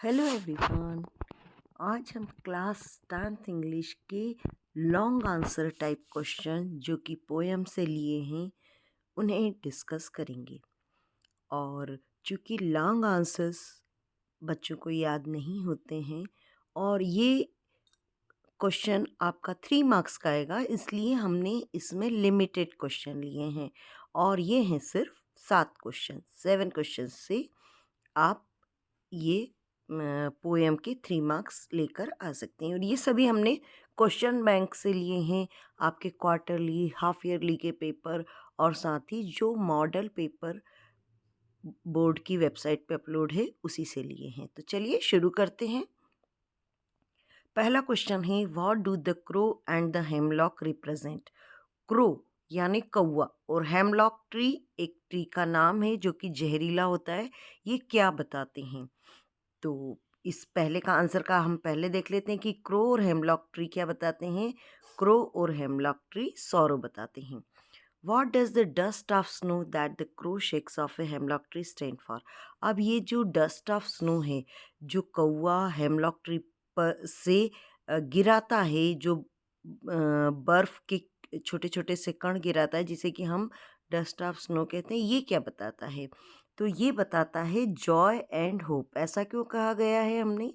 Hello everyone. आज हम class 10th English के लॉन्ग आंसर टाइप क्वेश्चन जो कि पोएम से लिए हैं उन्हें डिस्कस करेंगे। और चूँकि लॉन्ग आंसर्स बच्चों को याद नहीं होते हैं और ये क्वेश्चन आपका 3 मार्क्स का आएगा, इसलिए हमने इसमें लिमिटेड क्वेश्चन लिए हैं और ये हैं सिर्फ 7 क्वेश्चन। 7 क्वेश्चन से आप ये पोएम के 3 मार्क्स लेकर आ सकते हैं। और ये सभी हमने क्वेश्चन बैंक से लिए हैं, आपके क्वार्टरली हाफ ईयरली के पेपर और साथ ही जो मॉडल पेपर बोर्ड की वेबसाइट पे अपलोड है उसी से लिए हैं। तो चलिए शुरू करते हैं। पहला क्वेश्चन है, what do the crow and the hemlock represent. Crow यानी कौवा और हेमलॉक ट्री एक ट्री का नाम है जो कि जहरीला होता है। ये क्या बताते हैं? तो इस पहले का आंसर का हम पहले देख लेते हैं कि क्रो और हेमलॉक ट्री क्या बताते हैं। क्रो और हेमलॉक ट्री सौरो बताते हैं। What does the dust of snow that the crow shakes of a hemlock tree stand for. अब ये जो डस्ट ऑफ स्नो है जो कौवा हेमलॉक ट्री पर से गिराता है, जो बर्फ के छोटे छोटे से कण गिराता है जिसे कि हम डस्ट ऑफ स्नो कहते हैं, ये क्या बताता है? तो ये बताता है जॉय एंड होप। ऐसा क्यों कहा गया है हमने?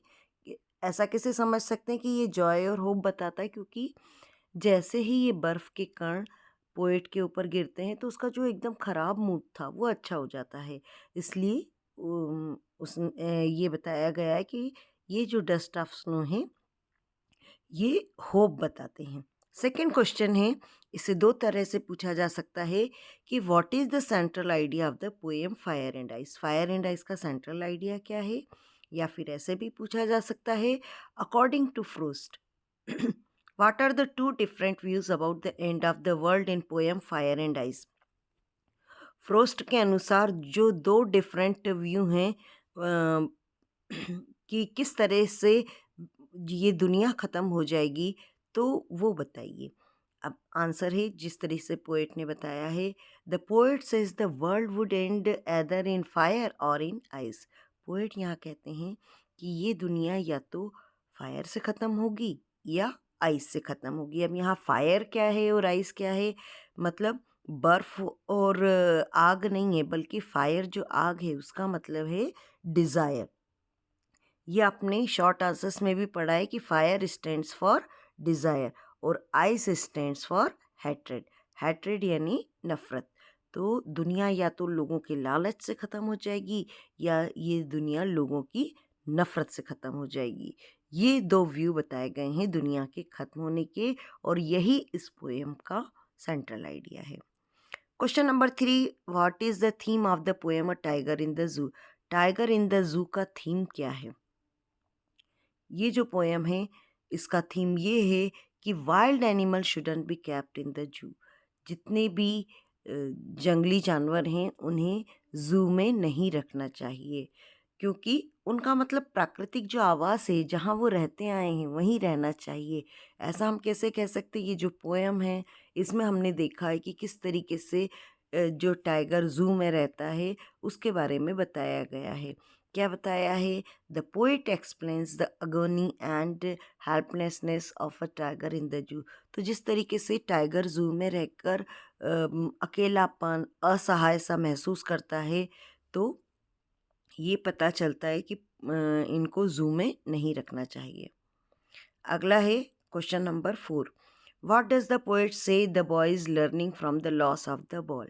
ऐसा कैसे समझ सकते हैं कि ये जॉय और होप बताता है? क्योंकि जैसे ही ये बर्फ़ के कण पोएट के ऊपर गिरते हैं तो उसका जो एकदम ख़राब मूड था वो अच्छा हो जाता है। इसलिए ये बताया गया है कि ये जो डस्ट ऑफ स्नो है ये होप बताते हैं। सेकंड क्वेश्चन है, इसे दो तरह से पूछा जा सकता है कि what is the central idea of the poem Fire and ice. Fire and ice का सेंट्रल आइडिया क्या है? या फिर ऐसे भी पूछा जा सकता है, according to Frost what are the two different views about the end of the world in poem Fire and Ice. Frost के अनुसार जो दो डिफरेंट व्यू हैं कि किस तरह से ये दुनिया ख़त्म हो जाएगी, तो वो बताइए। अब आंसर है जिस तरह से पोएट ने बताया है, the poet says the world would and either in fire और इन आइस। पोएट यहाँ कहते हैं कि ये दुनिया या तो फायर से ख़त्म होगी या आइस से ख़त्म होगी। अब यहाँ फायर क्या है और आइस क्या है? मतलब बर्फ़ और आग नहीं है, बल्कि फायर जो आग है उसका मतलब है डिज़ायर। ये आपने शॉर्ट आंसर्स में भी पढ़ा है कि फायर स्टैंड्स फॉर डिज़ायर और ice stands for hatred. Hatred यानी नफ़रत। तो दुनिया या तो लोगों के लालच से ख़त्म हो जाएगी या ये दुनिया लोगों की नफ़रत से ख़त्म हो जाएगी। ये दो व्यू बताए गए हैं दुनिया के ख़त्म होने के और यही इस पोएम का सेंट्रल आइडिया है। Question number 3, what is the theme of the poem a tiger in the जू। टाइगर इन द जू का थीम क्या है? ये जो पोएम है इसका थीम ये है कि wild animal shouldn't be kept in the जू। जितने भी जंगली जानवर हैं उन्हें ज़ू में नहीं रखना चाहिए, क्योंकि उनका मतलब प्राकृतिक जो आवास है जहाँ वो रहते आए हैं वहीं रहना चाहिए। ऐसा हम कैसे कह सकते? ये जो पोएम है इसमें हमने देखा है कि किस तरीके से जो टाइगर ज़ू में रहता है उसके बारे में बताया गया है। क्या बताया है? The poet explains the agony and helplessness of a tiger in the zoo. तो जिस तरीके से टाइगर ज़ू में रहकर अकेलापन, असहाय सा महसूस करता है, तो ये पता चलता है कि इनको ज़ू में नहीं रखना चाहिए। अगला है question number 4, what does the poet say the boy is learning from the loss of the ball.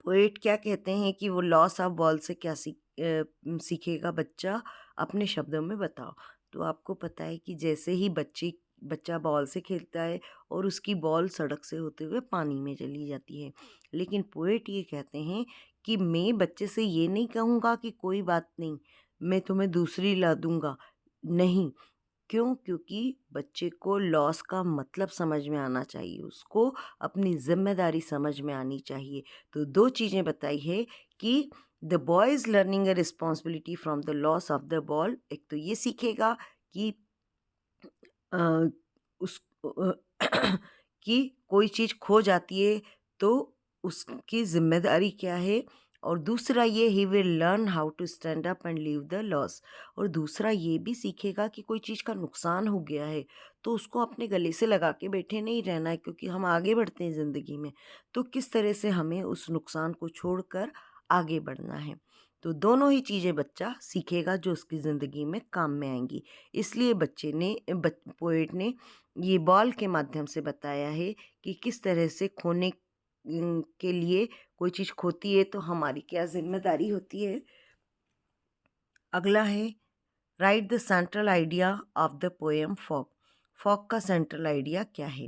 Poet क्या कहते हैं कि वो लॉस ऑफ बॉल से क्या सीखेगा बच्चा? अपने शब्दों में बताओ। तो आपको पता है कि जैसे ही बच्चा बॉल से खेलता है और उसकी बॉल सड़क से होते हुए पानी में चली जाती है, लेकिन पोएट ये कहते हैं कि मैं बच्चे से ये नहीं कहूँगा कि कोई बात नहीं, मैं तुम्हें दूसरी ला दूँगा। नहीं, क्यों? क्योंकि बच्चे को लॉस का मतलब समझ में आना चाहिए, उसको अपनी ज़िम्मेदारी समझ में आनी चाहिए। तो दो चीज़ें बताई है कि the boy is learning a responsibility from the loss of the ball. एक तो ये सीखेगा कि अ, उस कि कोई चीज़ खो जाती है तो उसकी ज़िम्मेदारी क्या है और दूसरा ये he will learn how to stand up and leave the loss. और दूसरा ये भी सीखेगा कि कोई चीज़ का नुकसान हो गया है तो उसको अपने गले से लगा के बैठे नहीं रहना है, क्योंकि हम आगे बढ़ते हैं ज़िंदगी में, तो किस तरह से हमें उस नुकसान को छोड़कर आगे बढ़ना है। तो दोनों ही चीज़ें बच्चा सीखेगा जो उसकी ज़िंदगी में काम में आएंगी। इसलिए बच्चे ने पोएट ने ये बॉल के माध्यम से बताया है कि किस तरह से खोने के लिए कोई चीज़ खोती है तो हमारी क्या जिम्मेदारी होती है। अगला है right the central idea of the poem fog. Fog का सेंट्रल आइडिया क्या है?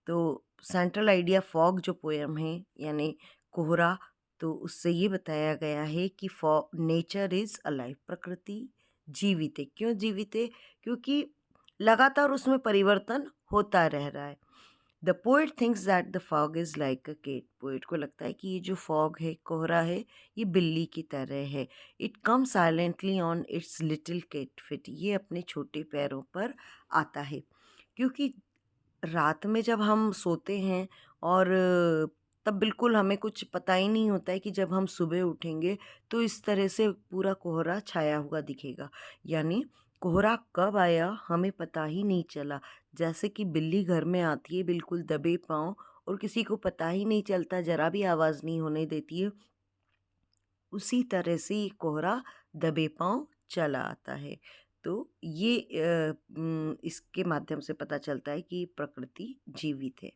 तो सेंट्रल आइडिया फॉग जो पोएम है यानी कोहरा, तो उससे ये बताया गया है कि फॉग नेचर इज़ अलाइव, प्रकृति जीवित है। क्यों जीवित है? क्योंकि लगातार उसमें परिवर्तन होता रह रहा है। The poet thinks that the fog is like a cat. Poet को लगता है कि ये जो फॉग है, कोहरा है, ये बिल्ली की तरह है। It come silently on its little cat feet. ये अपने छोटे पैरों पर आता है। क्योंकि रात में जब हम सोते हैं और तब बिल्कुल हमें कुछ पता ही नहीं होता है कि जब हम सुबह उठेंगे तो इस तरह से पूरा कोहरा छाया हुआ दिखेगा। यानी कोहरा कब आया हमें पता ही नहीं चला। जैसे कि बिल्ली घर में आती है बिल्कुल दबे पाँव और किसी को पता ही नहीं चलता, ज़रा भी आवाज़ नहीं होने देती है, उसी तरह से ये कोहरा दबे पाँव चला आता है। तो ये इसके माध्यम से पता चलता है कि प्रकृति जीवित है।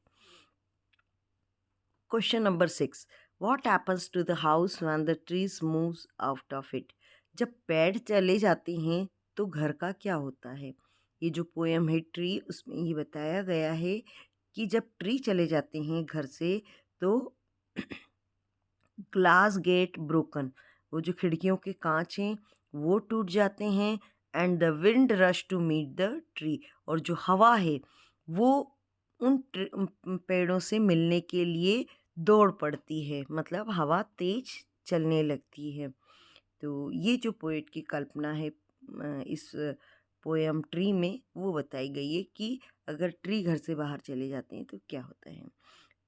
Question number 6, what happens to the house when the trees moves out of it. जब पेड़ चले जाते हैं तो घर का क्या होता है? ये जो पोएम है ट्री, उसमें ये बताया गया है कि जब ट्री चले जाते हैं घर से तो ग्लास गेट ब्रोकन, वो जो खिड़कियों के कांच हैं वो टूट जाते हैं। And the wind rush to meet the tree, और जो हवा है वो उन पेड़ों से मिलने के लिए दौड़ पड़ती है, मतलब हवा तेज चलने लगती है। तो ये जो पोएट की कल्पना है इस पोएम ट्री में वो बताई गई है कि अगर ट्री घर से बाहर चले जाते हैं तो क्या होता है।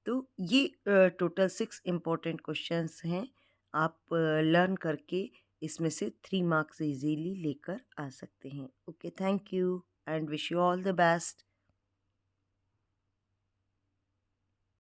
तो ये टोटल 6 इम्पोर्टेंट क्वेश्चंस हैं। आप लर्न करके इसमें से 3 मार्क्स इजीली लेकर आ सकते हैं। Okay, thank you and wish you all the best.